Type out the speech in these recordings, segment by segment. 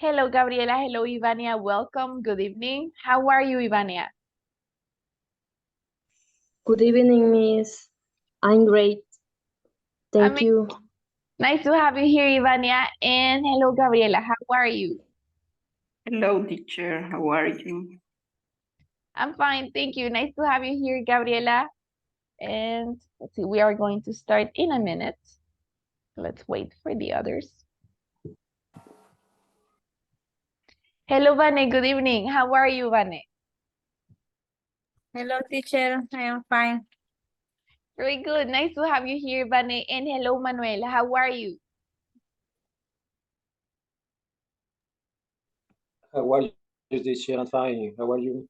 Hello, Gabriela. Hello, Ivania. Welcome. Good evening. How are you, Ivania? Good evening, Miss. I'm great. Thank you. Nice to have you here, Ivania. And hello, Gabriela. How are you? Hello, teacher. How are you? I'm fine. Thank you. Nice to have you here, Gabriela. And let's see, we are going to start in a minute. Let's wait for the others. Hello, Vane. Good evening. How are you, Vane? Hello, teacher. I am fine. Very good. Nice to have you here, Vane. And hello, Manuel. How are you? How are you, teacher? I'm fine. How are you?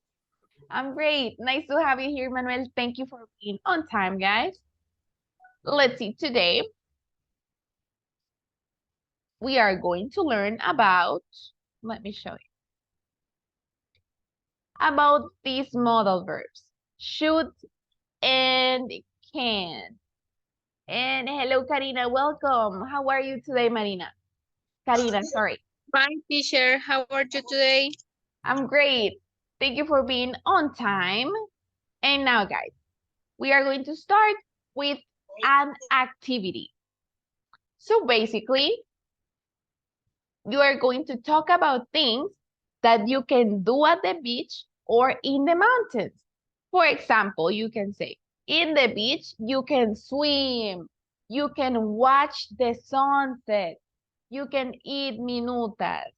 I'm great. Nice to have you here, Manuel. Thank you for being on time, guys. Let's see, today we are going to learn about, let me show you, about these modal verbs, should and can. And hello, Karina, welcome. How are you today, Marina? Karina, sorry. Fine, teacher. How are you today? I'm great. Thank you for being on time. And now, guys, we are going to start with an activity. So basically, you are going to talk about things that you can do at the beach or in the mountains. For example, you can say, in the beach, you can swim, you can watch the sunset, you can eat minutas,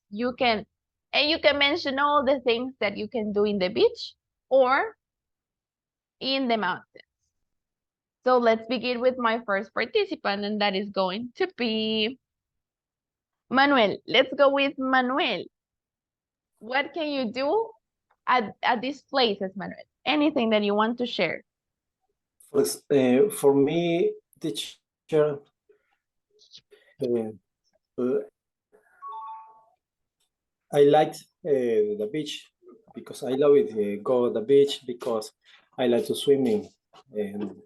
and you can mention all the things that you can do in the beach or in the mountains. So let's begin with my first participant, and that is going to be Manuel. Let's go with Manuel. What can you do at these places, Manuel? Anything that you want to share? For me, teacher, I like the beach because I love it. Go to the beach because I like to swimming and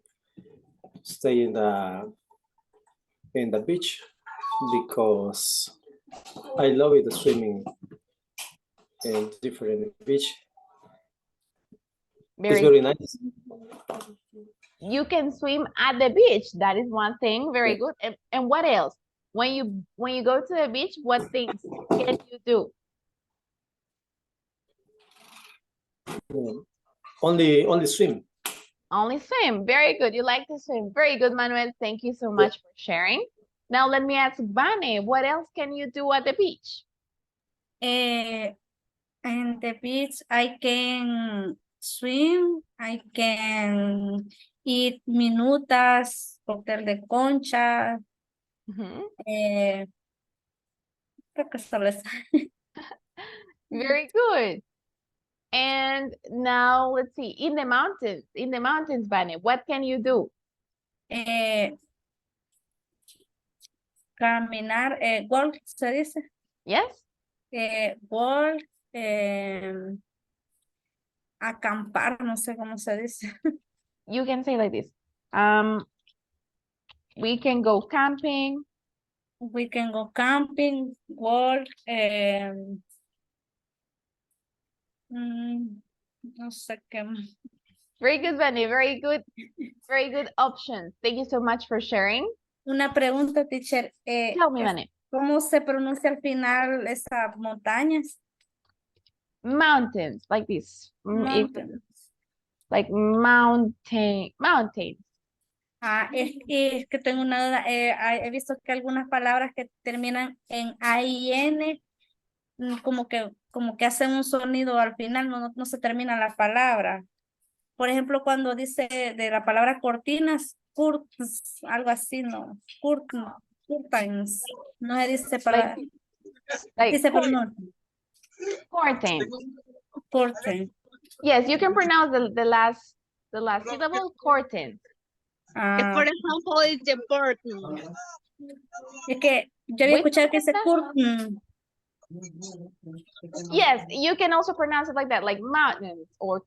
stay in the beach because I love it swimming in different beach. It's very nice. You can swim at the beach. That is one thing. Very good. And what else? When you go to the beach, what things can you do? Only swim. Only swim. Very good. You like to swim. Very good, Manuel. Thank you so much for sharing. Now let me ask Vane, what else can you do at the beach? In the beach, I can swim. I can eat minutas, cóctel de concha. Creo que solo eso. Very good. And now let's see, in the mountains, Vane, what can you do? Caminar, walk, se dice. Yes. Walk, acampar, no sé cómo se dice. You can say like this. We can go camping. We can go camping, walk, no sé qué más. Very good, Vane. Very good options. Thank you so much for sharing. Una pregunta, teacher. Tell me, Vane. ¿Cómo se pronuncia al final esas montañas? Mountains, like this. Mountains. Like mountains. Es que tengo una duda. He visto que algunas palabras que terminan en A y N, como que hacen un sonido al final, no se termina la palabra. Por ejemplo, cuando dice de la palabra cortinas, curtains, algo así, ¿no? Curtains. No se dice para... dice curtain. Curtain. Yes, you can pronounce the last syllable, curtain. For example, it's the curtain. Es que yo había escuchado que dice curtain. Yes, you can also pronounce it like that, like mountains or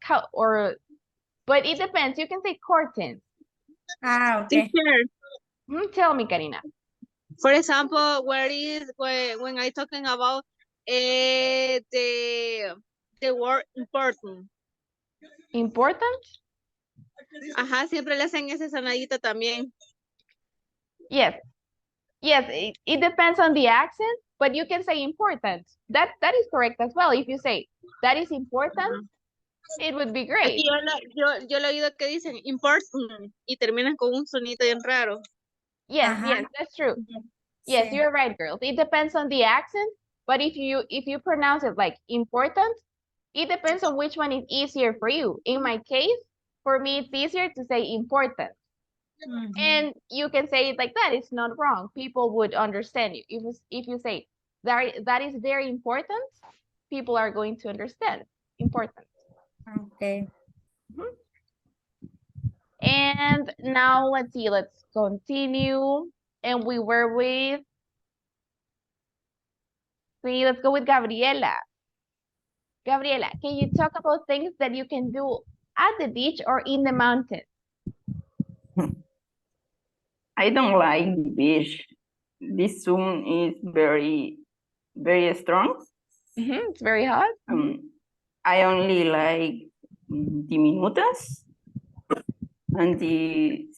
but it depends. You can say curtains. Okay. Tell me, Karina. For example, when I talking about the word important. Important? Ajá, siempre le hacen esa sonadita también. Yes. Yes, it depends on the accent, but you can say important. That is correct as well. If you say that is important, it would be great. Aquí yo le he oído que dicen important y terminan con un sonito bien raro. Yes, Ajá. yes, that's true. Yes, Sí. you're right, girls. It depends on the accent, but if you pronounce it like important, it depends on which one is easier for you. In my case, for me, it's easier to say important. Ujú. And you can say it like that. It's not wrong. People would understand you. If you say that is very important, people are going to understand. Important. Okay. And now let's see. Let's continue. And we were with. See, let's go with Gabriela. Gabriela, can you talk about things that you can do at the beach or in the mountains? I don't like beach. This sun is very, very strong. It's very hot. I only like the minutas and the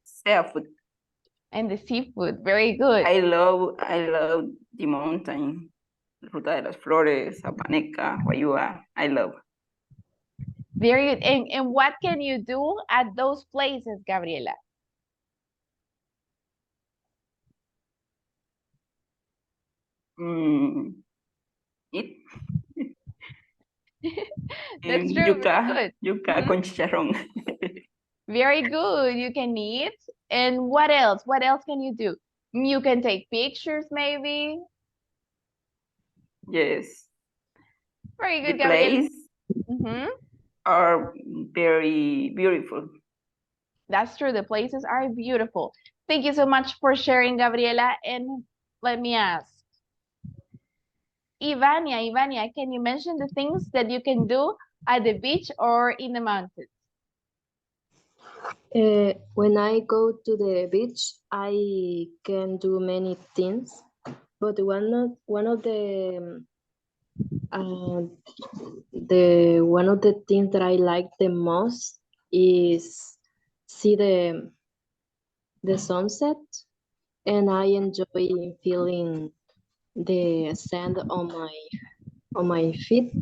seafood. And the seafood, very good. I love the mountain. Ruta de las Flores, Apaneca, Guayua. I love. Very good. And what can you do at those places, Gabriela? Eat. That's true. Yuca, Very good. yuca con chicharrón. Very good. You can eat. And what else? What else can you do? You can take pictures, maybe. Yes. Very The good, Gabriela. place are very beautiful. That's true. The places are beautiful. Thank you so much for sharing, Gabriela. And let me ask. Ivania, can you mention the things that you can do at the beach or in the mountains? When I go to the beach, I can do many things, but one of the things that I like the most is see the sunset, and I enjoy feeling the sand on my feet.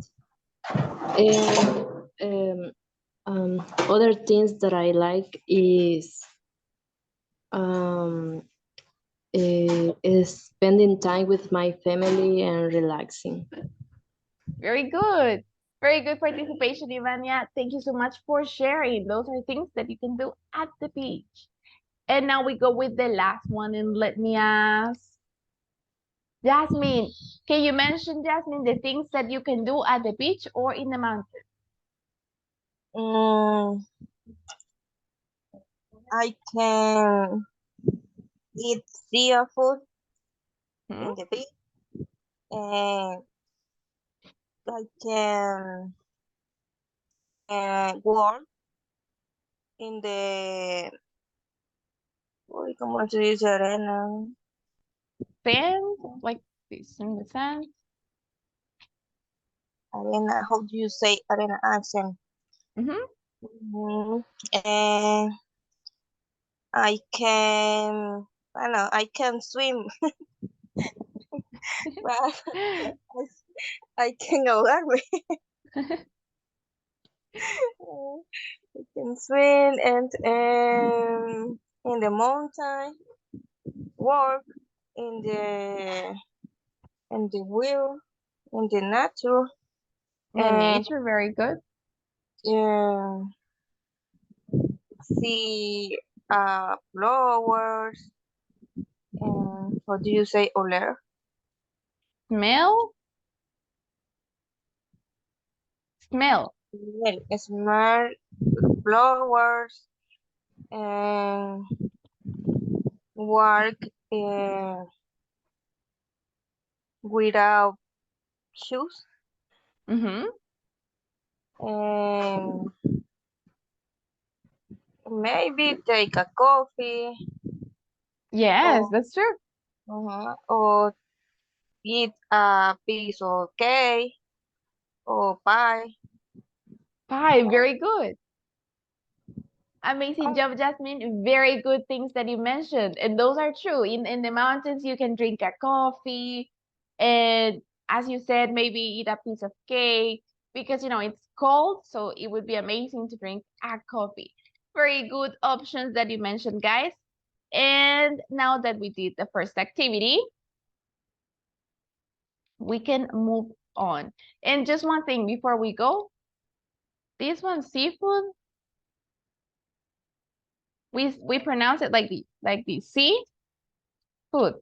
And other things that I like is spending time with my family and relaxing. Very good. Very good participation, Ivania. Thank you so much for sharing. Those are things that you can do at the beach. And now we go with the last one, and let me ask. Jasmine, can you mention, Jasmine, the things that you can do at the beach or in the mountains? I can eat seafood in the beach, and I can work in the, ¿cómo se dice arena? Sand, like this in the sand. Arena, how do you say arena accent? And I can swim. But I can ahogarme. I can swim and in the mountain, work in the wheel, in the nature. The nature, very good. See flowers. What do you say, oler? Smell? Smell. Smell flowers and work without shoes. And maybe take a coffee. Yes, that's true. Or eat a piece of cake or pie. Pie, very good. Amazing job, Jasmine. Very good things that you mentioned. And those are true. In the mountains, you can drink a coffee. And as you said, maybe eat a piece of cake because, it's cold. So it would be amazing to drink a coffee. Very good options that you mentioned, guys. And now that we did the first activity, we can move on. And just one thing before we go, this one, seafood, we pronounce it like the seafood.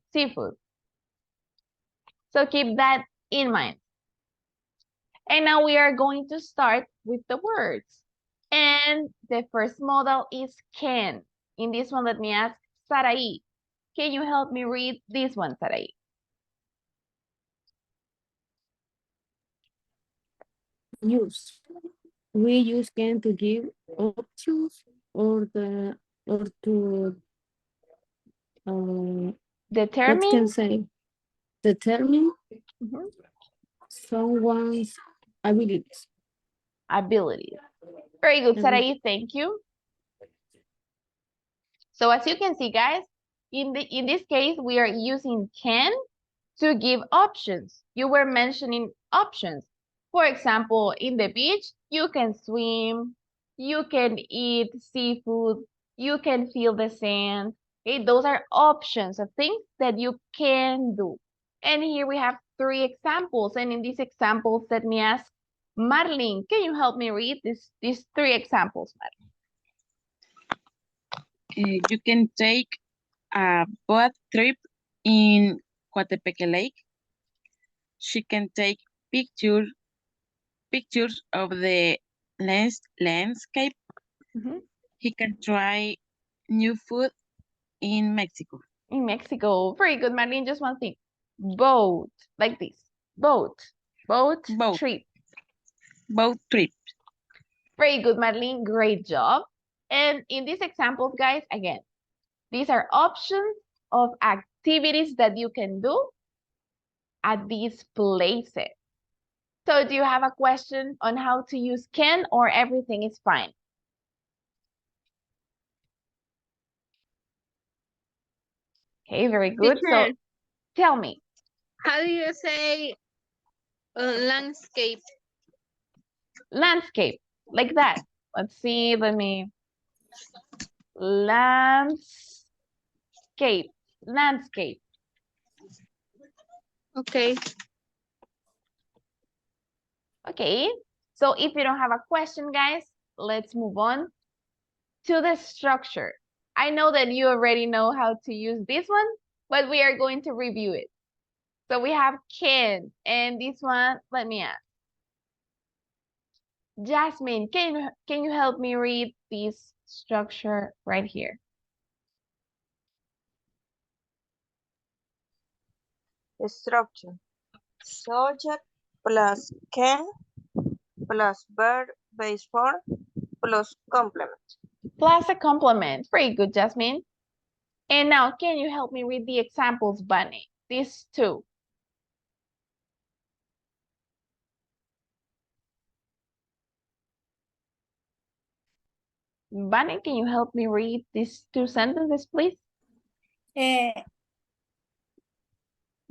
So keep that in mind. And now we are going to start with the words. And the first modal is can. In this one, let me ask Sarai. Can you help me read this one, Sarai? Use. We use can to give options or to what can Determine. say determine Mhm. someone's abilities. Abilities. Very good, Sarai. Thank you. So as you can see, guys, in this case, we are using can to give options. You were mentioning options. For example, in the beach, you can swim, you can eat seafood, you can feel the sand. Okay, those are options of things that you can do. And here we have 3 examples. And in these examples, let me ask Marlene, can you help me read these 3 examples, Marlene? You can take a boat trip in Coatepeque Lake. She can take pictures of the landscape. Mhm. He can try new food in Mexico. In Mexico. Very good, Marlene. Just one thing. Boat, like this. Boat trip. Boat trip. Very good, Marlene. Great job. And in these examples, guys, again, these are options of activities that you can do at these places. So do you have a question on how to use can, or everything is fine? Okay, very good. So Teacher, tell me. how do you say landscape? Landscape, like that. Let's see, landscape. Okay. Okay, so if you don't have a question, guys, let's move on to the structure. I know that you already know how to use this one, but we are going to review it. So we have can, and this one, let me ask. Jasmine, can you help me read this structure right here? Structure. Subject plus can plus verb base form plus complement. Plus a complement. Very good, Jasmine. And now, can you help me read the examples, Bunny? These 2. Bunny, can you help me read these 2 sentences, please?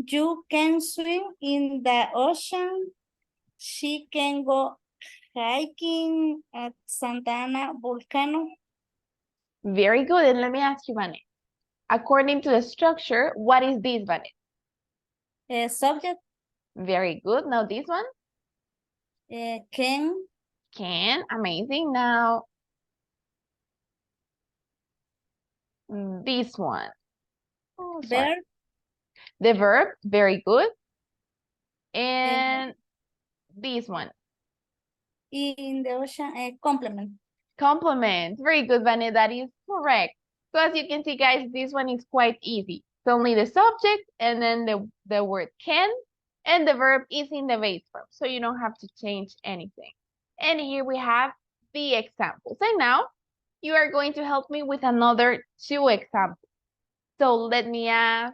You can swim in the ocean. She can go hiking at Santa Ana volcano. Very good. And let me ask you, Bunny. According to the structure, what is this, Bunny? Subject. Very good. Now this one? Can. Can. Amazing. Now this one. Oh, sorry. Verb. The verb. Very good. And this one. In the ocean, complement. Complement. Very good, Bunny. That is correct. So as you can see, guys, this one is quite easy. It's only the subject and then the word can, and the verb is in the base form. So you don't have to change anything. And here we have the examples. And now you are going to help me with another 2 examples. So let me ask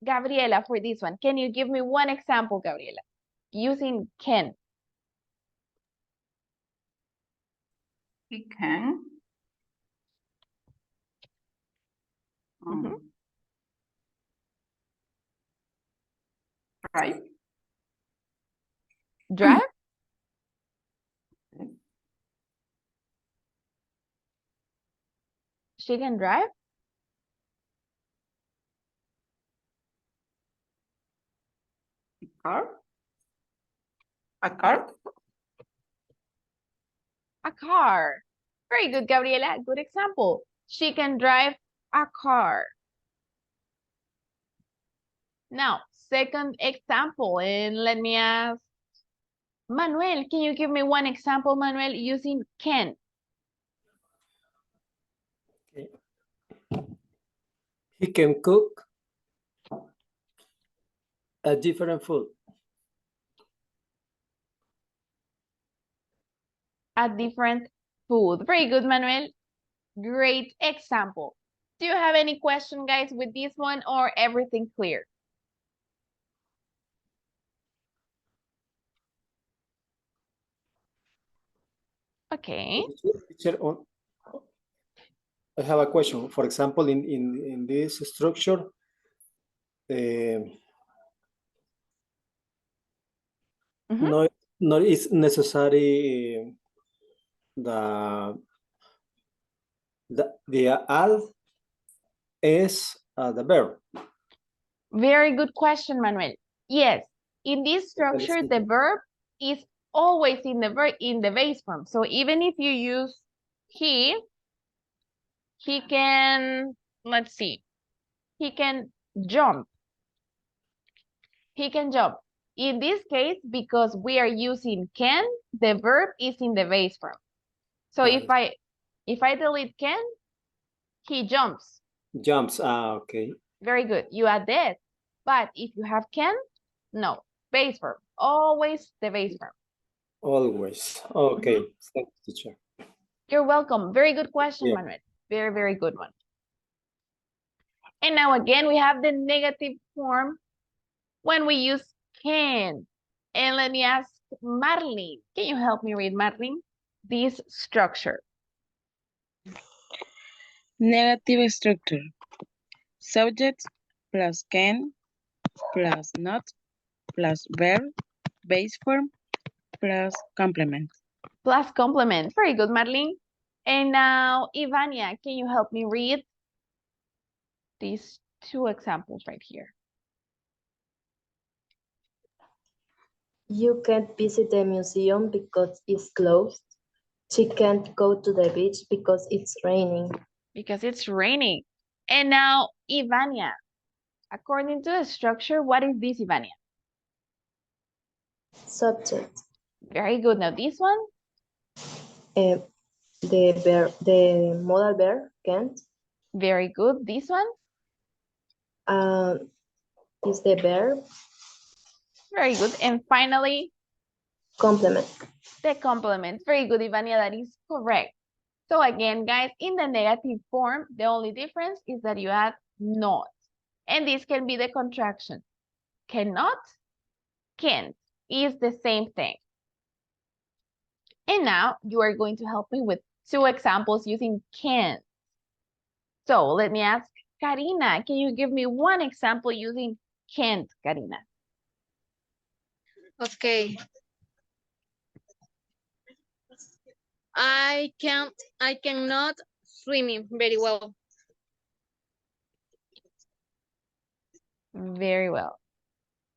Gabriela, for this one, can you give me one example, Gabriela, using can? He can. Mhm. Right. Drive? She can drive? Car. A car. A car. Very good, Gabriela. Good example. She can drive a car. Now, second example, and let me ask Manuel, can you give me one example, Manuel, using can? He can cook a different food. A different food. Very good, Manuel. Great example. Do you have any question, guys, with this one or everything clear? Okay. Teacher, I have a question. For example, in this structure, no is necessary the add is the verb. Very good question, Manuel. Yes, in this structure, the verb is always in the base form. So even if you use he can, let's see, he can jump. He can jump. In this case, because we are using can, the verb is in the base form. So if I delete can, he jumps. Jumps, okay. Very good. You add that. But if you have can, no. Base verb. Always the base verb. Always. Okay. Thank you, teacher. You're welcome. Very good question, Yeah. Manuel. Very, very good one. And now again, we have the negative form when we use can. And let me ask Marlene. Can you help me read, Marlene, this structure? Negative structure. Subject plus can plus not plus verb, base form plus complement. Plus complement. Very good, Marlene. And now, Ivania, can you help me read these two examples right here? You can't visit the museum because it's closed. She can't go to the beach because it's raining. Because it's raining. And now, Ivania, according to the structure, what is this, Ivania? Subject. Very good. Now, this one? The modal verb, can't. Very good. This one? Is the verb. Very good. And finally? Complement. The complement. Very good, Ivania. That is correct. So again, guys, in the negative form, the only difference is that you add not. And this can be the contraction. Cannot, can't is the same thing. And now you are going to help me with two examples using can. So let me ask Karina, can you give me one example using can't, Karina? Okay. I cannot swim very well. Very well.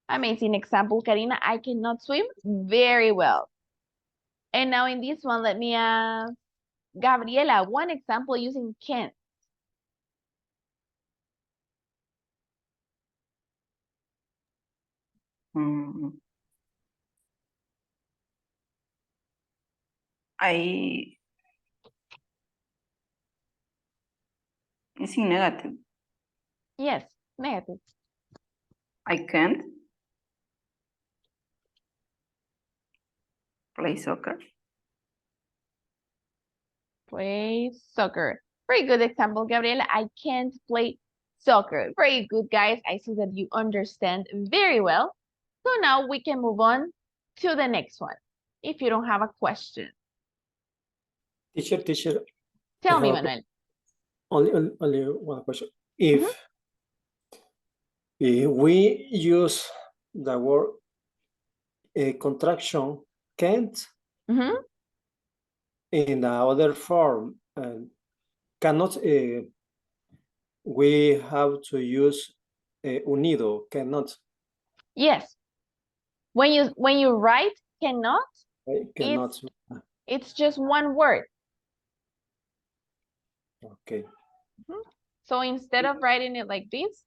Amazing example, Karina. I cannot swim very well. And now in this one, let me ask Gabriela, one example using can't. It's in negative. Yes, negative. I can't play soccer. Play soccer. Very good example, Gabriela. I can't play Soccer. Very good, guys. I see that you understand very well. So now we can move on to the next one. If you don't have a question. Teacher, Tell I me, have a Manuel. only one question. If we use the word contraction can't in the other form, cannot, we have to use unido, cannot. Yes. When you write cannot, Cannot. it's just one word. Okay. So instead of writing it like this,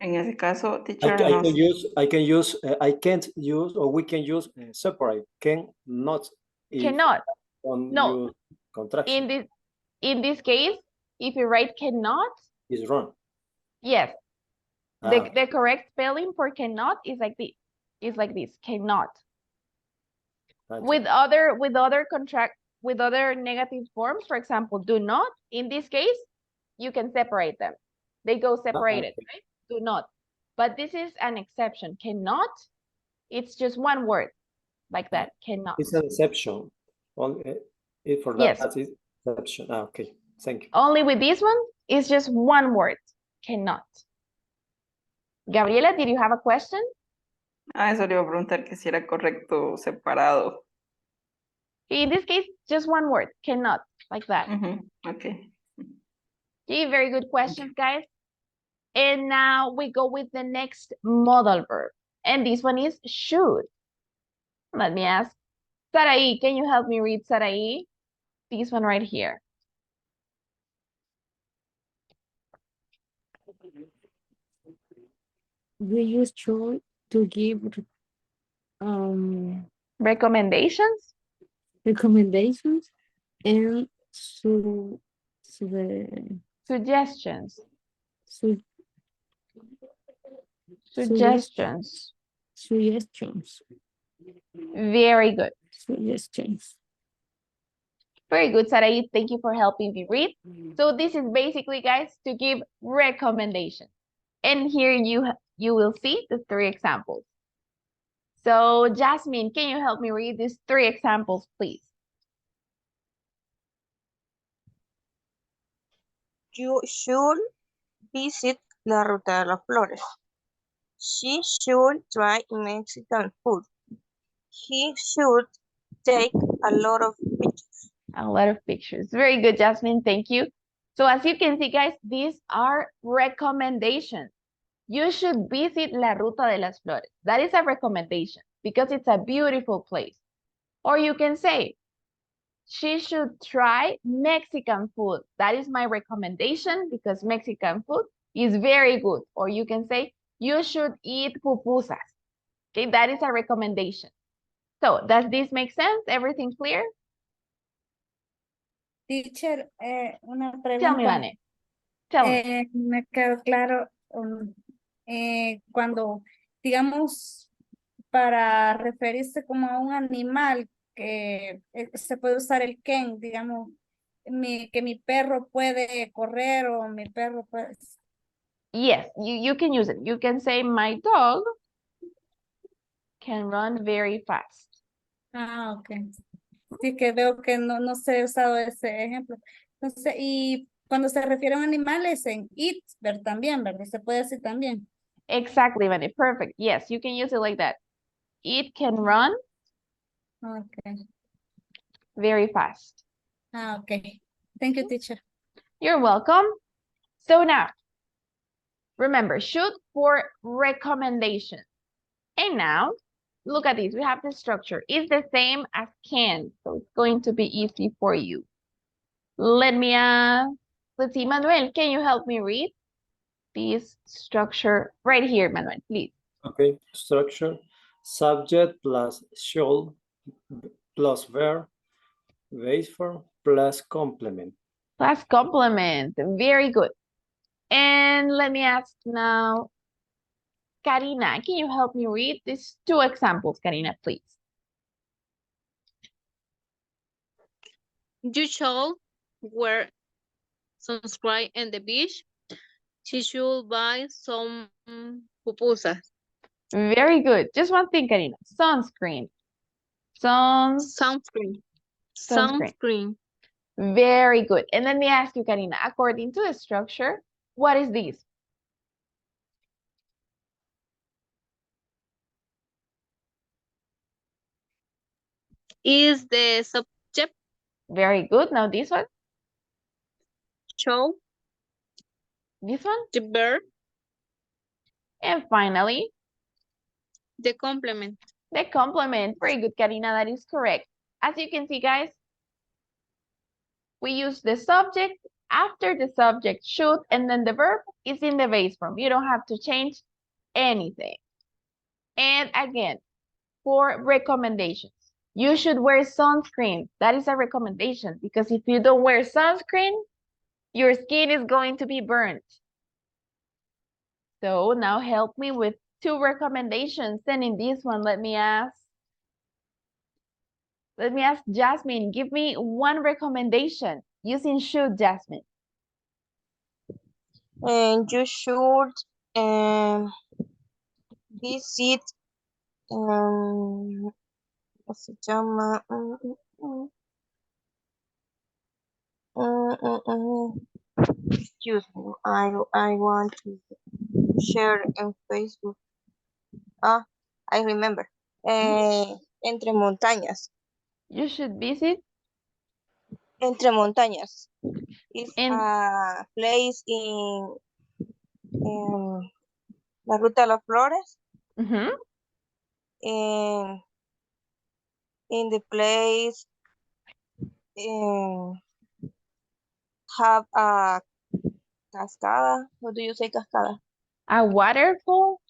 En ese caso, I teacher, can no. use, I can't use, or we can use separate, cannot. cannot. No. Use contraction. In this case, if you write cannot, Is wrong. yes. Ah. The correct spelling for cannot is like this. Is like this, cannot. Gotcha. With other negative forms, for example, do not, in this case, you can separate them. They go separated, Okay. right? Do not. But this is an exception. Cannot, it's just one word, like that, cannot. It's an exception. Only for that, Yes. is exception. Ah, okay, thank you. Only with this one, it's just one word, cannot. Gabriela, did you have a question? Eso le iba a preguntar que si era correcto separado. In this case, just one word, cannot, like that. Okay. Okay, very good questions, guys. And now we go with the next modal verb. And this one is should. Let me ask. Sarai, can you help me read Sarai? This one right here. We use should to give Recommendations? recommendations and Suggestions. Suggestions. Very good. Suggestions. Very good, Sarai. Thank you for helping me read. So this is basically, guys, to give recommendations. And here you will see the 3 examples. So Jasmine, can you help me read these 3 examples, please? You should visit La Ruta de las Flores. She should try Mexican food. He should take a lot of pictures. A lot of pictures. Very good, Jasmine. Thank you. So as you can see, guys, these are recommendations. You should visit La Ruta de las Flores. That is a recommendation because it's a beautiful place. Or you can say, she should try Mexican food. That is my recommendation because Mexican food is very good. Or you can say, you should eat pupusas. Okay, that is a recommendation. So does this make sense? Everything clear? Teacher, una pregunta. Tell me, Vane. Tell me. Me quedó claro cuando, digamos, para referirse como a un animal que se puede usar el can, digamos, que mi perro puede correr o mi perro puede... Yes, you can use it. You can say, my dog can run very fast. Ah, ok. Sí, que veo que no se ha usado ese ejemplo. Entonces, y cuando se refiere a un animal es en it, ver también, ¿verdad? Se puede decir también. Exactly, Vane. Perfect. Yes, you can use it like that. It can run Okay. very fast. Ah, okay. Thank you, teacher. You're welcome. So now, remember, should for recommendation. And now, look at this. We have the structure. It's the same as can, so it's going to be easy for you. Let's see, Manuel, can you help me read this structure right here, Manuel, please? Okay, structure, subject plus should plus verb, base form plus complement. Plus complement, very good. And let me ask now, Karina, can you help me read these 2 examples, Karina, please? You should wear sunscreen in the beach. She should buy some pupusas. Very good. Just one thing, Karina. Sunscreen. Sunscreen. Sunscreen. Sunscreen. Very good. And let me ask you, Karina, according to the structure, what is this? Is the subject. Very good. Now this one. Show. This one. The verb. And finally, The complement. the complement. Very good, Karina. That is correct. As you can see, guys, we use the subject after the subject should, and then the verb is in the base form. You don't have to change anything. And again, for recommendations, you should wear sunscreen. That is a recommendation because if you don't wear sunscreen, your skin is going to be burnt. So now help me with 2 recommendations. And in this one, let me ask Jasmine, give me 1 recommendation using should, Jasmine. And you should visit, ¿cómo se llama? Excuse me, I want to share in Facebook. I remember. Entre montañas. You should visit Entre montañas. It's in a place in la Ruta de las Flores. In the place have a cascada. What do you say, cascada? a waterfall.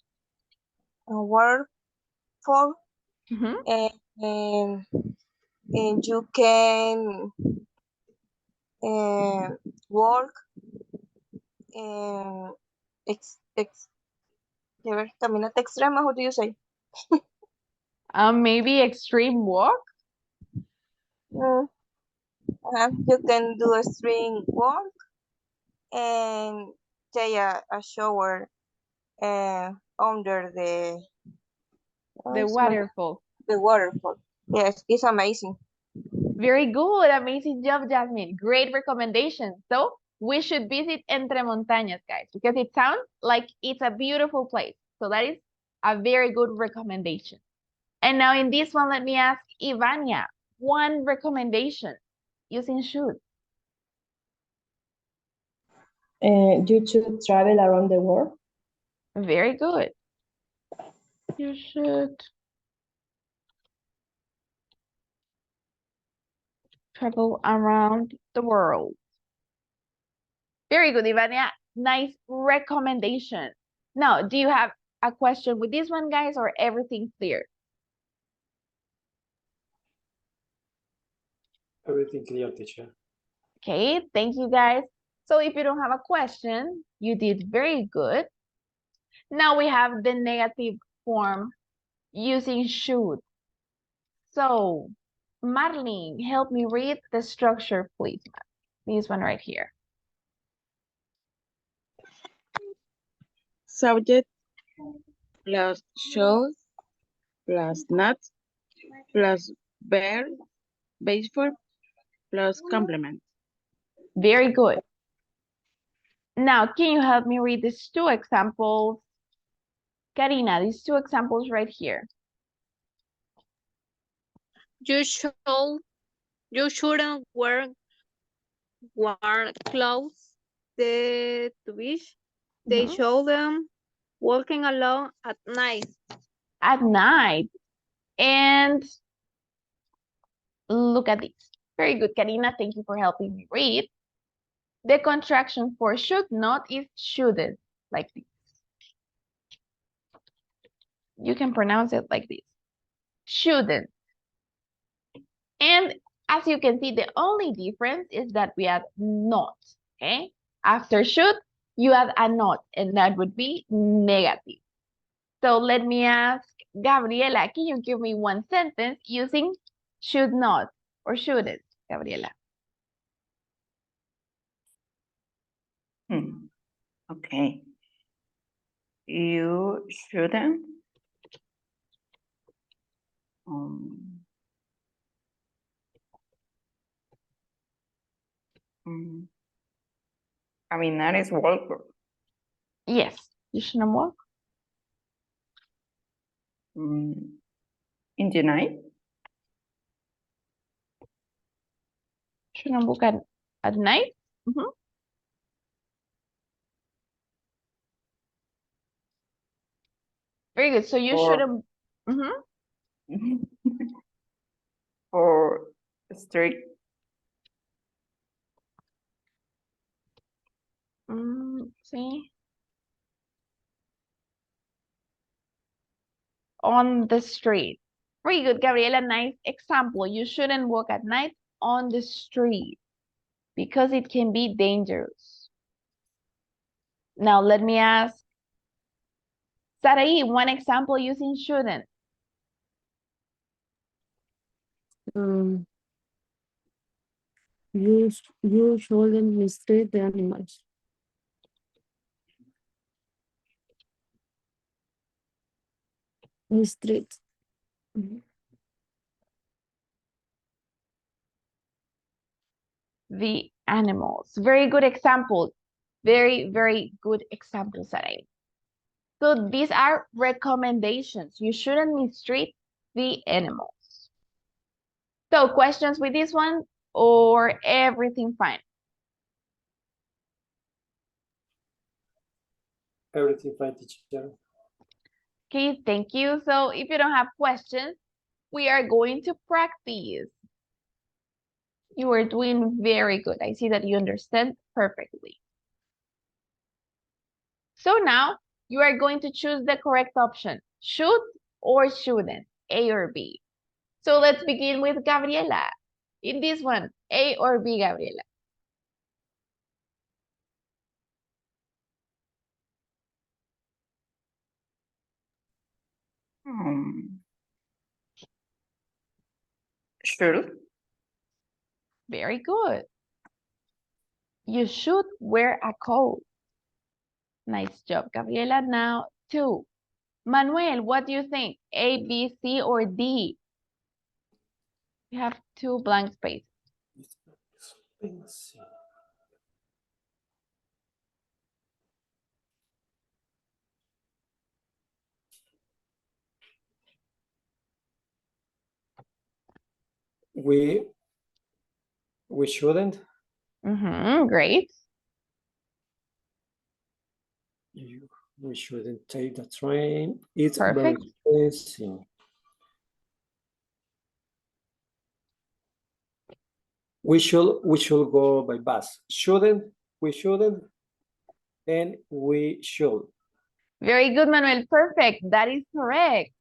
A waterfall. Mhm. And you can walk caminata extrema. What do you say? Maybe extreme walk. You can do a string walk and take a shower under the waterfall. The waterfall. Yes, it's amazing. Very good. Amazing job, Jasmine. Great recommendation. So we should visit Entre Montañas, guys, because it sounds like it's a beautiful place. So that is a very good recommendation. And now in this one, let me ask Ivania, 1 recommendation using should. You should travel around the world. Very good. You should travel around the world. Very good, Ivania. Nice recommendation. Now, do you have a question with this one, guys, or everything clear? Everything clear, teacher. Okay, thank you, guys. So if you don't have a question, you did very good. Now we have the negative form using should. So, Marlene, help me read the structure, please. This one right here. Subject plus should plus not plus verb, base verb plus complement. Very good. Now, can you help me read these 2 examples? Karina, these 2 examples right here. You shouldn't wear clothes to beach. They show them walking alone at night. At night. And look at this. Very good, Karina. Thank you for helping me read. The contraction for should not is shouldn't, like this. You can pronounce it like this. Shouldn't. And as you can see, the only difference is that we add not, okay? After should, you add a not, and that would be negative. So let me ask Gabriela, can you give me 1 sentence using should not or shouldn't, Gabriela? Okay. You shouldn't. Um, mm, Caminar is walk. Yes, you shouldn't walk. In the night. Shouldn't walk at night. Mhm. Very good. So you Or- shouldn't. Mhm. Or street. See. On the street. Very good, Gabriela. Nice example. You shouldn't walk at night on the street because it can be dangerous. Now, let me ask Sarai, one example using shouldn't. You shouldn't mistreat the animals. Mistreat. The animals. Very good example. Very, very good example, Sarai. So these are recommendations. You shouldn't mistreat the animals. So questions with this one or everything fine? Everything fine, teacher. Okay, thank you. So if you don't have questions, we are going to practice. You are doing very good. I see that you understand perfectly. So now you are going to choose the correct option. Should or shouldn't, A or B. So let's begin with Gabriela. In this one, A or B, Gabriela? Should. Very good. You should wear a coat. Nice job, Gabriela. Now, 2. Manuel, what do you think? A, B, C, or D? You have 2 blank spaces. We shouldn't. Great. We shouldn't take the train. It's Perfect. very expensive. We should go by bus. We shouldn't, and we should. Very good, Manuel. Perfect. That is correct.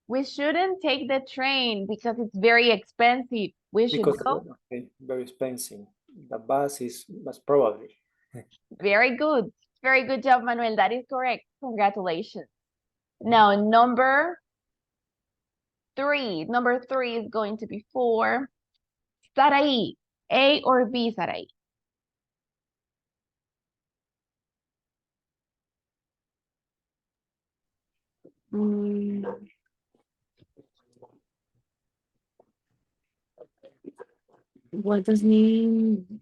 We shouldn't take the train because it's very expensive. We should go. Okay, very expensive. The bus is probably. Very good. Very good job, Manuel. That is correct. Congratulations. Now, number 3. Number 3 is going to be 4. Sarai, A or B, Sarai? What does mean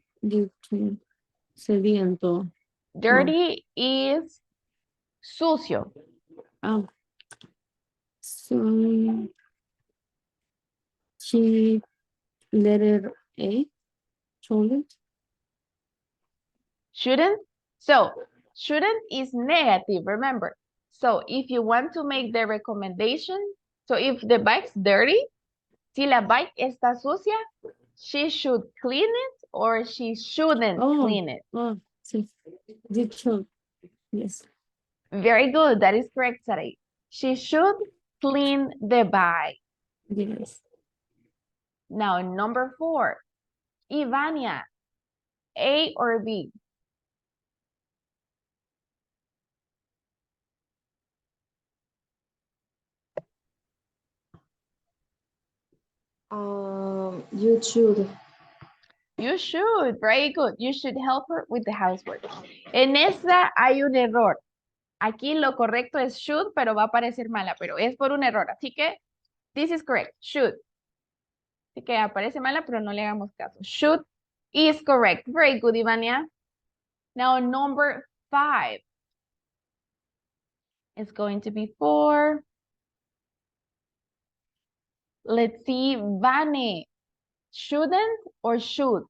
sediento? Dirty is sucio. Oh. So she letter A, shouldn't. Shouldn't? So, shouldn't is negative, remember. So, if you want to make the recommendation, so if the bike's dirty, si la bike está sucia, she should clean it or she shouldn't clean it. Oh, sí. It should. Yes. Very good. That is correct, Sarai. She should clean the bike. Yes. Now, number 4. Ivania, A or B? You should. You should. Very good. You should help her with the housework. En esta hay un error. Aquí lo correcto es should, pero va a parecer mala, pero es por un error. Así que, this is correct. Should. Así que aparece mala, pero no le hagamos caso. Should is correct. Very good, Ivania. Now, number 5 is going to be 4. Let's see, Vane. Shouldn't or should?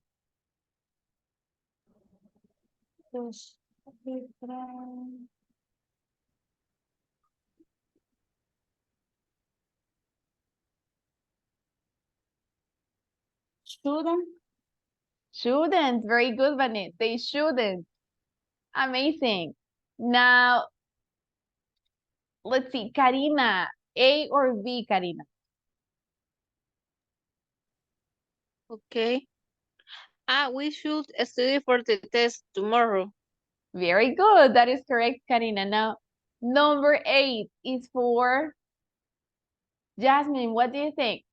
Shouldn't. Shouldn't. Very good, Vane. They shouldn't. Amazing. Now, let's see, Karina. A or B, Karina? Okay. We should study for the test tomorrow. Very good. That is correct, Karina. Now, number 8 is for Jasmine. What do you think?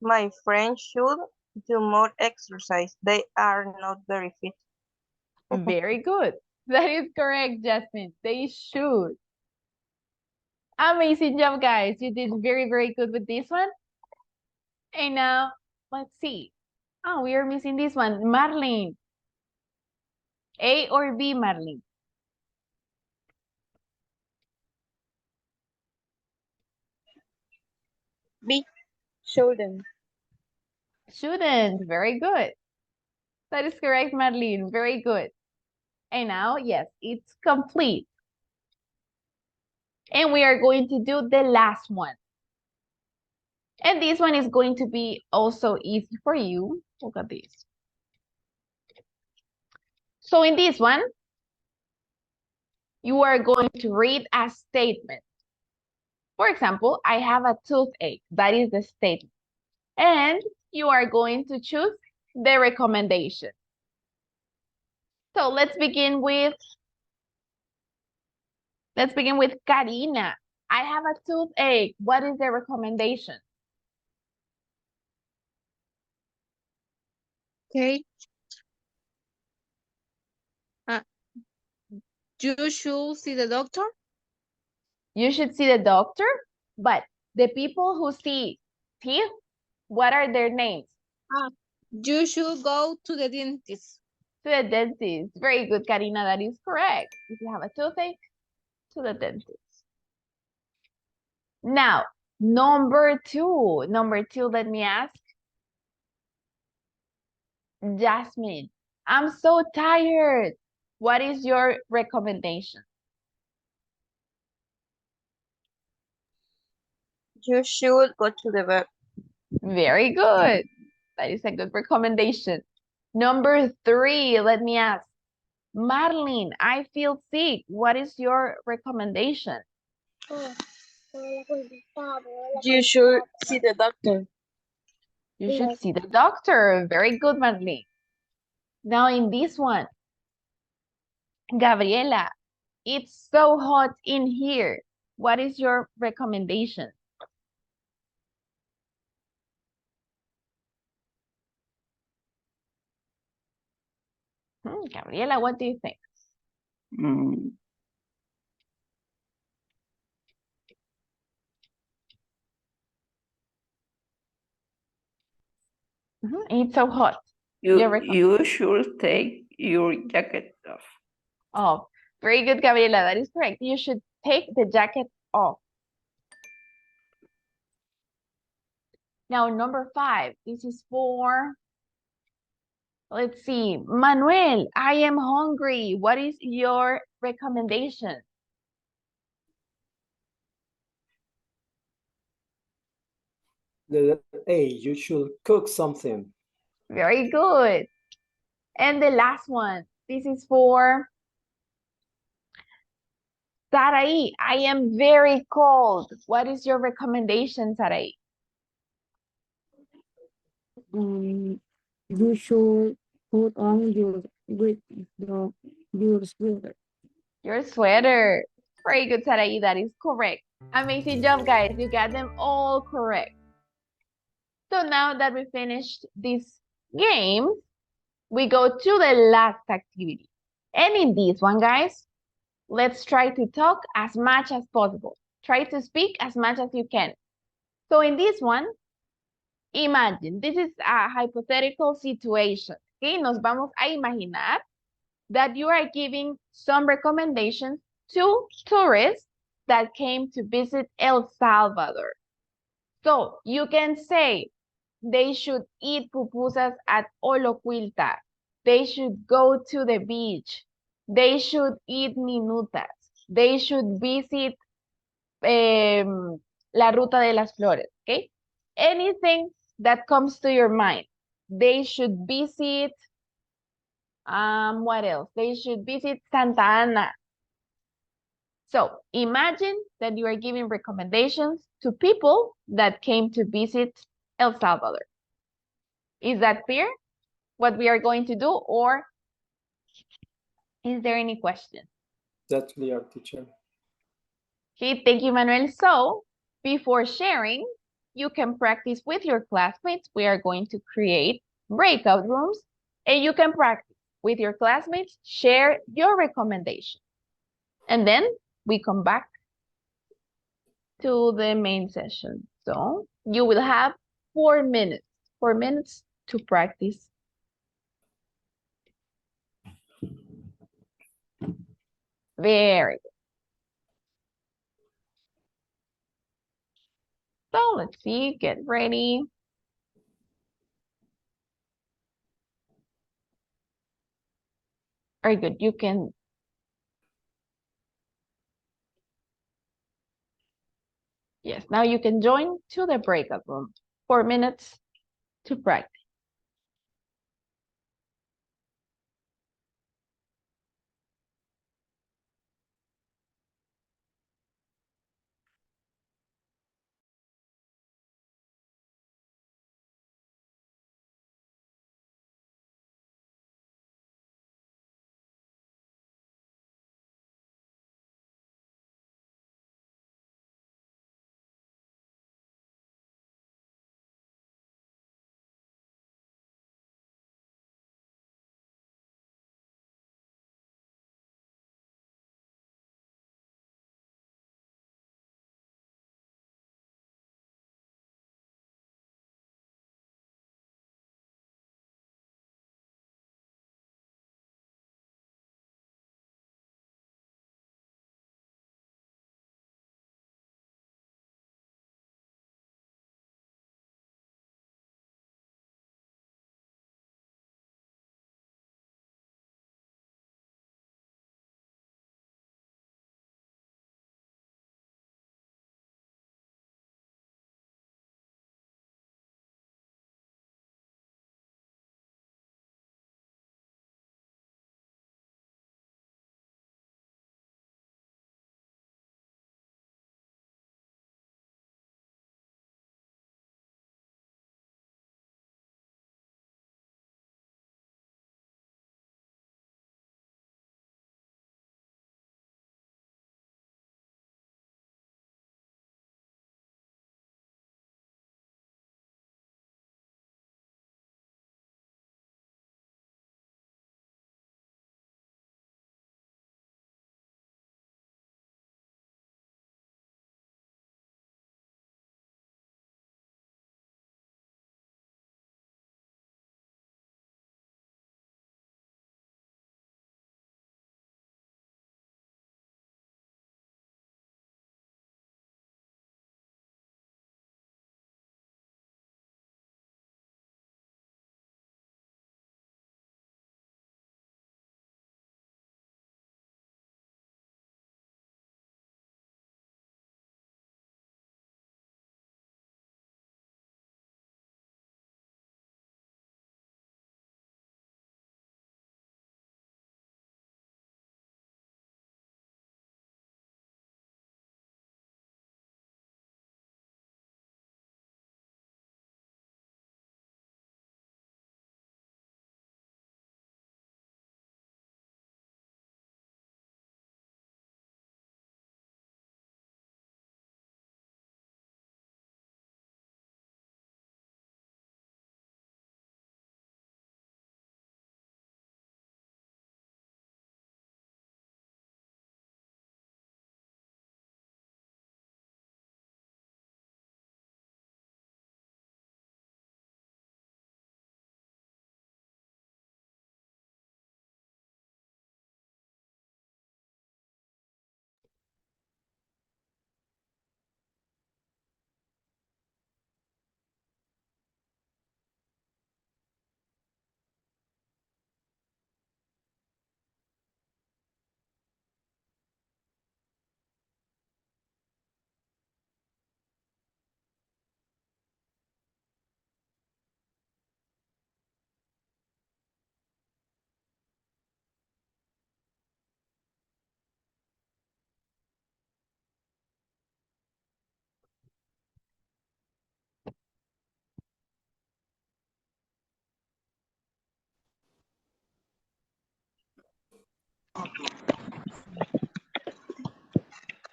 My friends should do more exercise. They are not very fit. Very good. That is correct, Jasmine. They should. Amazing job, guys. You did very, very good with this one. And now, let's see. Oh, we are missing this one. Marlene. A or B, Marlene? B. Shouldn't. Shouldn't. Very good. That is correct, Marlene. Very good. And now, yes, it's complete. And we are going to do the last one. And this one is going to be also easy for you. Look at this. So in this one, you are going to read a statement. For example, I have a toothache. That is the statement. And you are going to choose the recommendation. So let's begin with Karina. I have a toothache. What is the recommendation? Okay. You should see the doctor. You should see the doctor, but the people who see teeth, what are their names? You should go to the dentist. To the dentist. Very good, Karina. That is correct. If you have a toothache, to the dentist. Now, number 2. Number 2, let me ask. Jasmine, I'm so tired. What is your recommendation? You should go to the vet. Very good. That is a good recommendation. Number 3, let me ask. Marlene, I feel sick. What is your recommendation? You should see the doctor. You should see the doctor. Very good, Marlene. Now in this one, Gabriela, it's so hot in here. What is your recommendation? Gabriela, what do you think? It's so hot. You should take your jacket off. Oh, very good, Gabriela. That is correct. You should take the jacket off. Now, number 5. This is for, let's see, Manuel, I am hungry. What is your recommendation? The A, you should cook something. Very good. And the last one, this is for Sarai. I am very cold. What is your recommendation, Sarai? You should put on your with the Your sweater. Your sweater. Very good, Sarai. That is correct. Amazing job, guys. You got them all correct. So now that we finished this game, we go to the last activity. And in this one, guys, let's try to talk as much as possible. Try to speak as much as you can. So in this one, imagine, this is a hypothetical situation. Okay, nos vamos a imaginar that you are giving some recommendations to tourists that came to visit El Salvador. So you can say they should eat pupusas at Oloquilta. They should go to the beach. They should eat minutas. They should visit La Ruta de las Flores, okay? Anything that comes to your mind. They should visit, what else? They should visit Santa Ana. So imagine that you are giving recommendations to people that came to visit El Salvador. Is that clear? What we are going to do, or is there any question? That's clear, teacher. Okay, thank you, Manuel. So before sharing, you can practice with your classmates. We are going to create breakout rooms and you can practice with your classmates, share your recommendation. And then we come back to the main session. So you will have 4 minutes to practice. Very good. So let's see, get ready. Very good, you can. Yes, now you can join to the breakout room. 4 minutes to practice.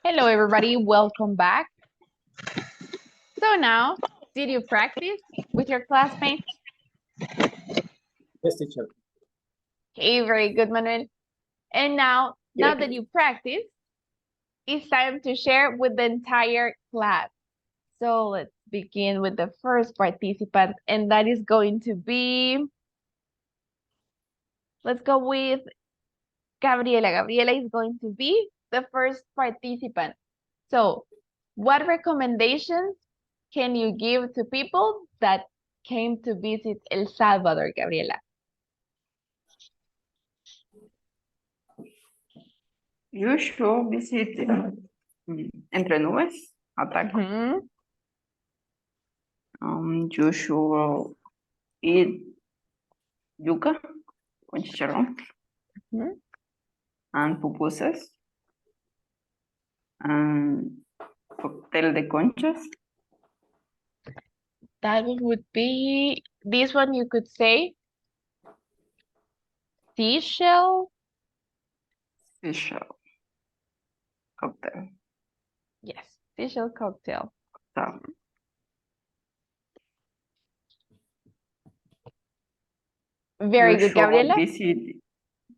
Hello, everybody. Welcome back. So now, did you practice with your classmates? Yes, teacher. Okay, very good, Manuel. And now Yes. that you practice, it's time to share with the entire class. So let's begin with the first participant, and that is going to be, let's go with Gabriela. Gabriela is going to be the first participant. So what recommendations can you give to people that came to visit El Salvador, Gabriela? You should visit Entre Nubes, Ataco. You should eat yuca con chicharrón and pupusas and cóctel de conchas. That would be, this one you could say, seashell. Seashell cocktail. Yes, seashell cocktail. So, Very you good, should Gabriela. visit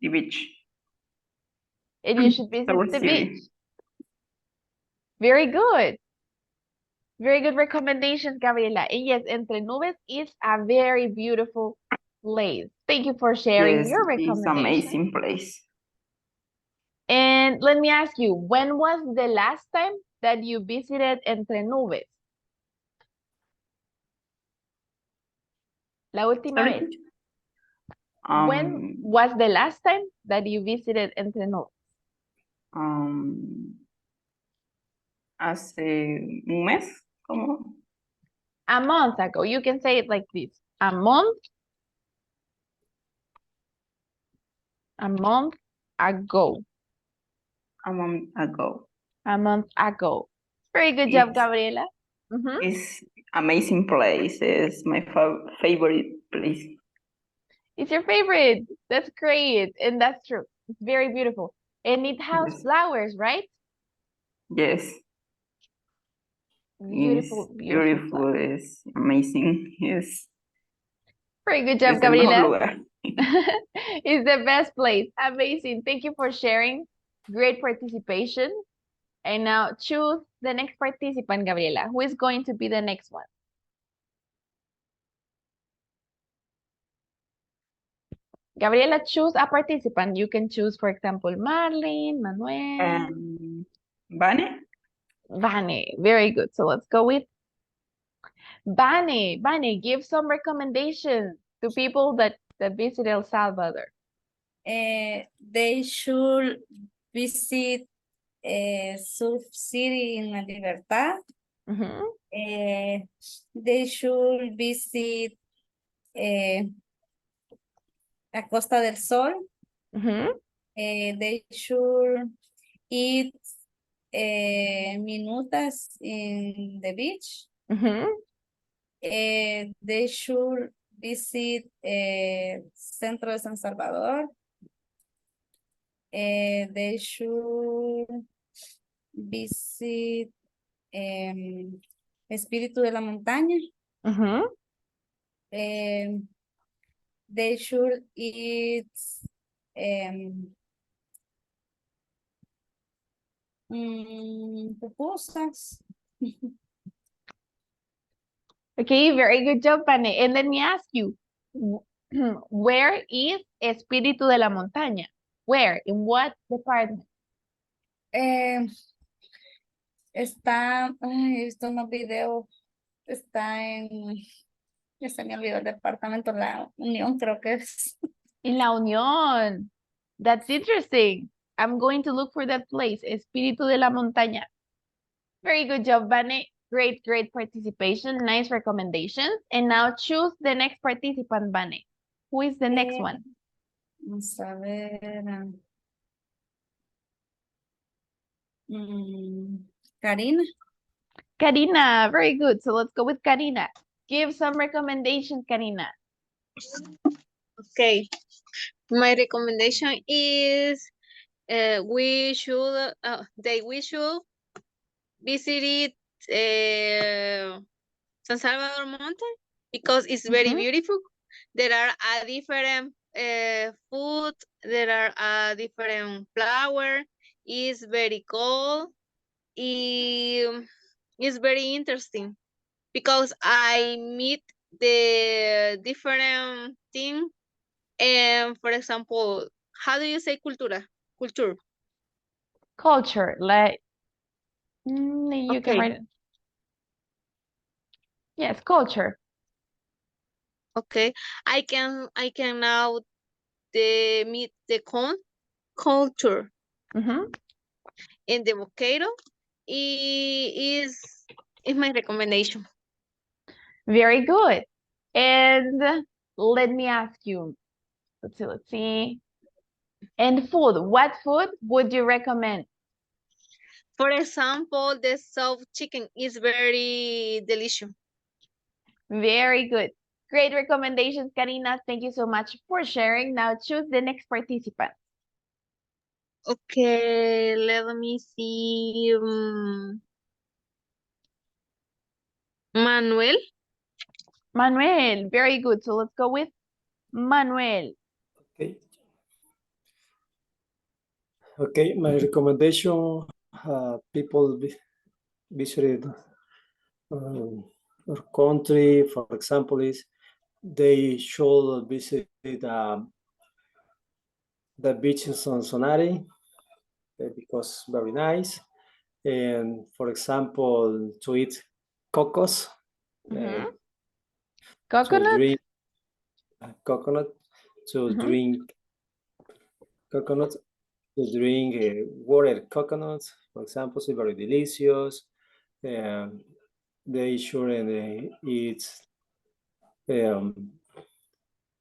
the beach. And you should visit Our the city. beach. Very good. Very good recommendations, Gabriela. And yes, Entre Nubes is a very beautiful place. Thank you for sharing Yes, your it's recommendation. amazing place. And let me ask you, when was the last time that you visited Entre Nubes? La última Sorry? vez. When was the last time that you visited Entre Nubes? Hace un mes, como A month ago. You can say it like this. A month ago. a month ago. A month ago. Very good job, Gabriela. It's amazing place. It's my favorite place. It's your favorite. That's great. And that's true. It's very beautiful. And it has flowers, right? Yes. Beautiful, It's beautiful flowers. It's amazing. Yes. Very good job, Es el mejor Gabriela. lugar. It's the best place. Amazing. Thank you for sharing. Great participation. And now choose the next participant, Gabriela. Who is going to be the next one? Gabriela, choose a participant. You can choose, for example, Marlene, Manuel. Vane? Vane. Very good. So let's go with Vane. Vane, give some recommendations to people that visit El Salvador. They should visit Surf City in La Libertad. They should visit La Costa del Sol. They should eat minutas in the beach. They should visit Centro de San Salvador. They should visit Espíritu de la Montaña. They should eat pupusas. Okay, very good job, Vane. And let me ask you, where is Espíritu de la Montaña? Where? In what department? Está, he visto unos videos, está en, ya se me olvidó el departamento, La Unión creo que es. In La Unión. That's interesting. I'm going to look for that place, Espíritu de la Montaña. Very good job, Vane. Great, great participation. Nice recommendations. And now choose the next participant, Vane. Who is the next one? Vamos a ver. Karina. Karina, very good. So let's go with Karina. Give some recommendations, Karina. Okay. My recommendation is we should visited San Salvador Mountain because it's very beautiful. There are a different food. There are a different flower. It's very cold. It's very interesting because I meet the different thing. And for example, how do you say cultura? Culture. Culture, like you can Okay. write it. Yes, culture. Okay. I can now meet the culture in the volcano is my recommendation. Very good. And let me ask you, let's see. And food, what food would you recommend? For example, the soft chicken is very delicious. Very good. Great recommendations, Karina. Thank you so much for sharing. Now choose the next participant. Okay, let me see. Manuel. Manuel, very good. So let's go with Manuel. Okay. Okay, my recommendation, people visited our country, for example, is they should visit the beaches on Sonari because very nice. And for example, to eat cocos, to Coconut? drink coconut, to drink coconut, to drink water coconut, for example, is very delicious. They shouldn't eat,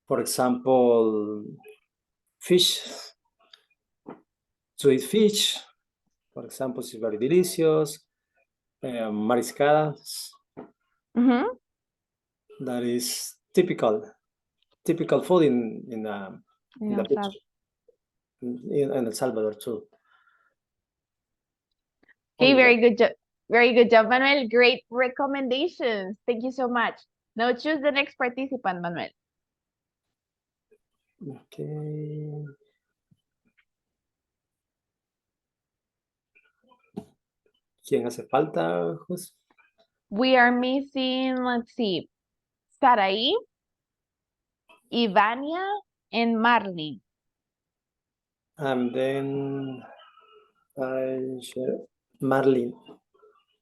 for example, fish. To eat fish, for example, is very delicious. Mariscadas, that is typical food in the beach, in El Salvador too. Okay, very good job. Very good job, Manuel. Great recommendations. Thank you so much. Now choose the next participant, Manuel. Okay. ¿Quién hace falta, José? We are missing, let's see, Saraí, Ivania, and Marlene. And then I share Marlene.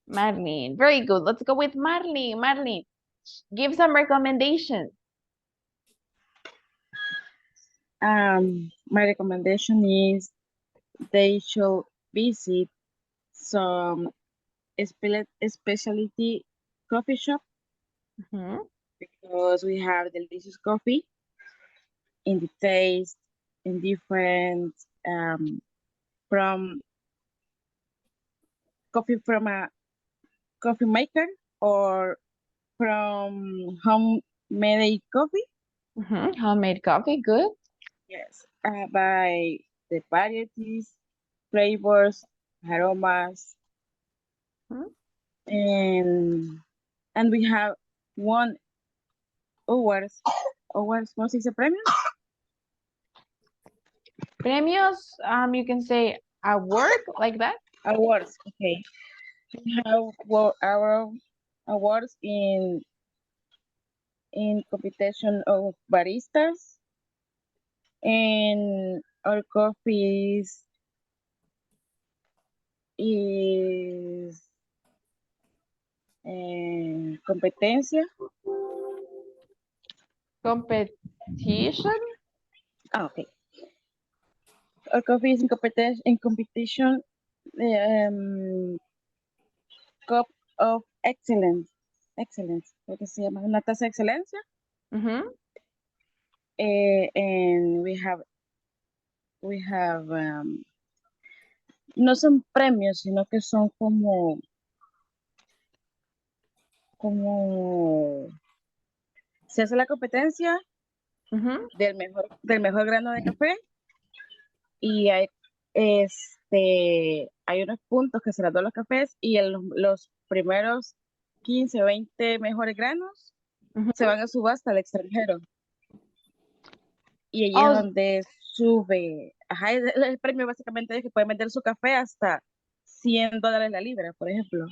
Marlene, very good. Let's go with Marlene. Marlene, give some recommendations. My recommendation is they should visit some specialty coffee shop because we have delicious coffee in the taste, in different from coffee from a coffee maker or from homemade coffee. Homemade coffee, good. Yes, by the varieties, flavors, aromas, and we have won awards. Awards, ¿cómo se dice premios? Premios, you can say award, like that. Awards, okay. We have our awards in competition of baristas, and our coffee is competencia. Competition? Okay. Our coffee is in competition cup of excellence. Lo que se llama una taza de excelencia. And we have no son premios, sino que son como se hace la competencia del mejor grano de café y es hay unos puntos que se les dan los cafés y los primeros 15 o 20 mejores granos se van a subasta al extranjero. Y allí es Oh, donde sube, ajá, el premio básicamente es que pueden vender su café hasta $100 la libra, por ejemplo.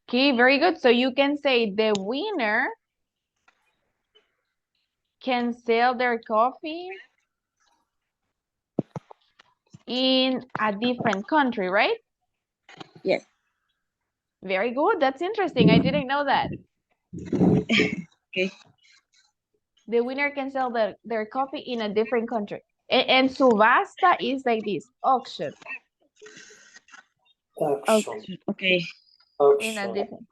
okay, very good. So you can say the winner can sell their coffee in a different country, right? Yes. Very good. That's interesting. I didn't know that. Okay. The winner can sell their coffee in a different country. And subasta is like this, auction. Auction. Okay. In a Auction. different,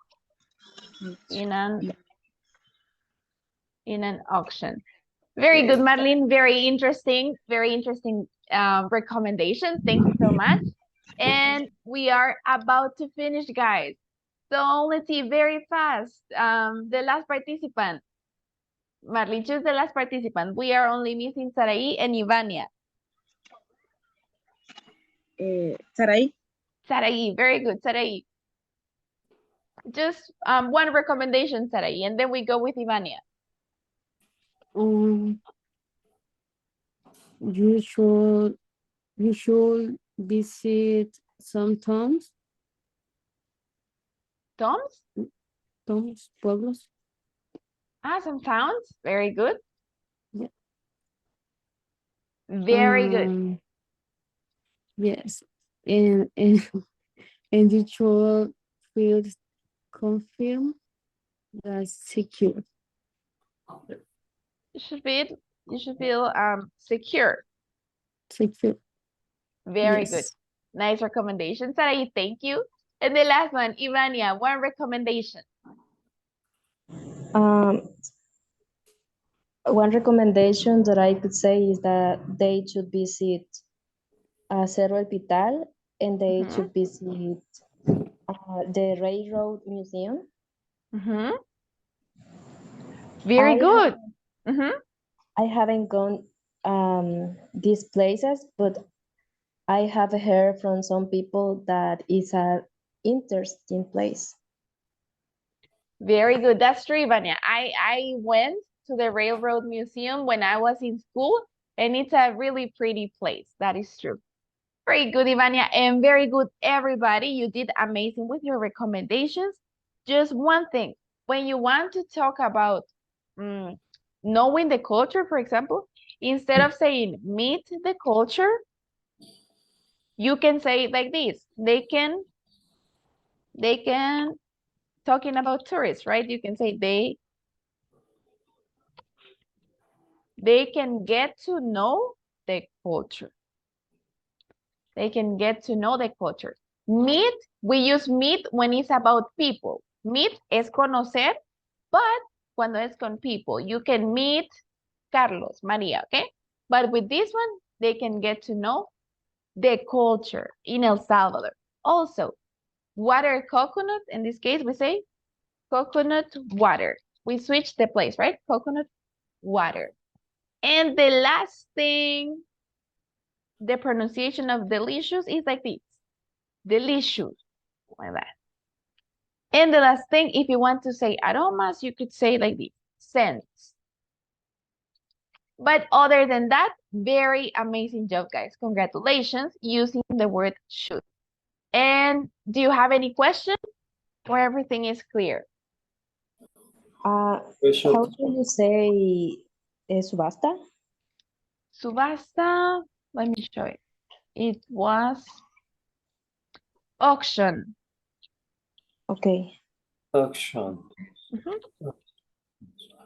in an auction. Very good, Marlene. Very interesting recommendations. Thank you so much. And we are about to finish, guys. So let's see, very fast. The last participant. Marlene, choose the last participant. We are only missing Sarai and Ivania. Sarai. Sarai, very good, Sarai. Just one recommendation, Sarai, and then we go with Ivania. You should visit some towns. Toms? Towns, pueblos. Ah, some towns. Very good. Yeah. Very good. Yes, and and you should feel confirm that's secure. You should feel secure. Secure. Very Yes. good. Nice recommendation, Sarai. Thank you. And the last one, Ivania, one recommendation. One recommendation that I could say is that they should visit Cerro El Pital and they should visit the Railroad Museum. Very good. I haven't gone these places, but I have heard from some people that it's an interesting place. Very good. That's true, Ivania. I went to the Railroad Museum when I was in school, and it's a really pretty place. That is true. Very good, Ivania, and very good, everybody. You did amazing with your recommendations. Just one thing, when you want to talk about knowing the culture, for example, instead of saying meet the culture, you can say it like this. They can talking about tourists, right? You can say they can get to know the culture. They can get to know the culture. Meet, we use meet when it's about people. Meet es conocer, but cuando es con people. You can meet Carlos, Maria, okay? But with this one, they can get to know the culture in El Salvador. Also, water coconut, in this case, we say coconut water. We switch the place, right? Coconut water. And the last thing, the pronunciation of delicious is like this. Delicious, like that. And the last thing, if you want to say aromas, you could say like this, scents. But other than that, very amazing job, guys. Congratulations using the word should. And do you have any questions or everything is clear? How do you say subasta? Subasta, let me show you. It was auction. Okay. Auction.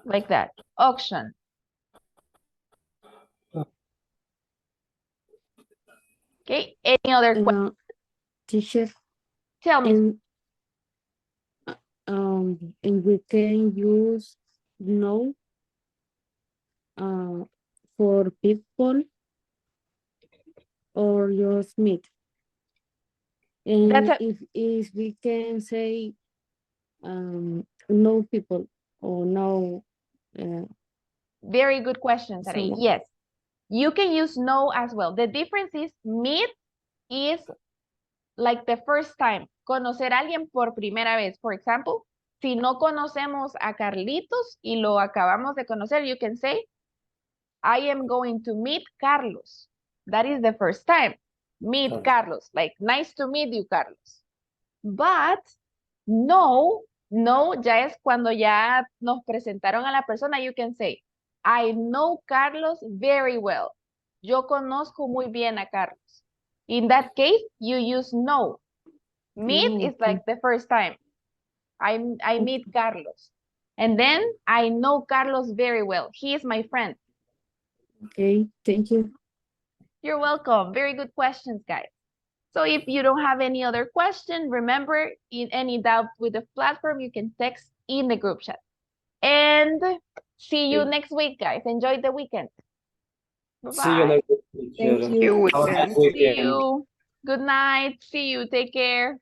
Like that, auction. Okay, any other question? Teacher. Tell me. And we can use no for people or just meet. And if we can say no people or no. Very good question, Saray. Yes, you can use no as well. The difference is meet is like the first time. Conocer a alguien por primera vez. For example, si no conocemos a Carlitos y lo acabamos de conocer, you can say, I am going to meet Carlos. That is the first time. Meet Carlos. Like, nice to meet you, Carlos. But, no, ya es cuando ya nos presentaron a la persona, you can say, I know Carlos very well. Yo conozco muy bien a Carlos. In that case, you use know. Meet is like the first time. I meet Carlos. And then I know Carlos very well. He is my friend. Okay, thank you. You're welcome. Very good questions, guys. So if you don't have any other question, remember, in any doubt with the platform, you can text in the group chat. And see you next week, guys. Enjoy the weekend. Bye-bye. See you next week. Thank you. Have a nice See weekend. you. Good night. See you. Take care.